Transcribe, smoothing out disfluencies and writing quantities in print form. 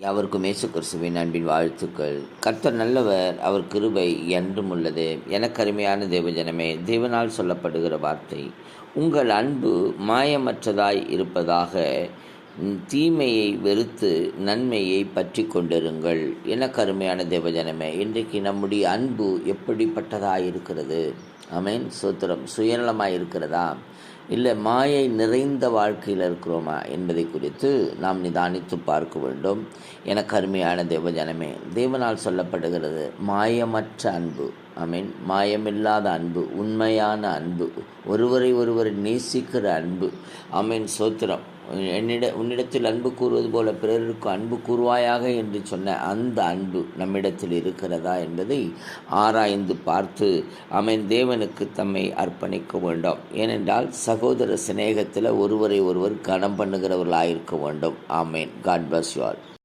யாவருக்கும் இயேசு கிறிஸ்துவின் அன்பின் வாழ்த்துக்கள். கர்த்தர் நல்லவர், அவர் கிருபை என்றும் உள்ளது. எனக்கு அருமையான தேவஜனமே, தேவனால் சொல்லப்படுகிற வார்த்தை, உங்கள் அன்பு மாயமற்றதாய் இருப்பதாக, தீமையை வெறுத்து நன்மையை பற்றி கொண்டிருங்கள். எனக்கு அருமையான தேவஜனமே, இன்றைக்கு நம்முடைய அன்பு எப்படிப்பட்டதாய் இருக்கிறது? ஆமென். சோத்திரம். சுயநலமாய் இருக்கிறதா, இல்லை மாயை நிறைந்த வாழ்க்கையில் இருக்கிறோமா என்பதை குறித்து நாம் நிதானித்து பார்க்க வேண்டும். எனக்கு அருமையான தேவஜனமே, தேவனால் சொல்லப்படுகிறது மாயமற்ற அன்பு. ஆமென். மாயமில்லாத அன்பு, உண்மையான அன்பு, ஒருவரை ஒருவர் நேசிக்கிற அன்பு. ஆமென். சோத்திரம். உன்னிடத்தில் அன்பு கூறுவது போல பிறருக்கு அன்பு கூறுவாயாக என்று சொன்ன அந்த அன்பு நம்மிடத்தில் இருக்கிறதா என்பதை ஆராய்ந்து பார்த்து ஆமென் தேவனுக்கு தம்மை அர்ப்பணிக்க வேண்டும். ஏனென்றால் சகோதர சிநேகத்தில் ஒருவரை ஒருவர் கனம் பண்ணுகிறவர்களாயிருக்க வேண்டும். Amen. God bless you all.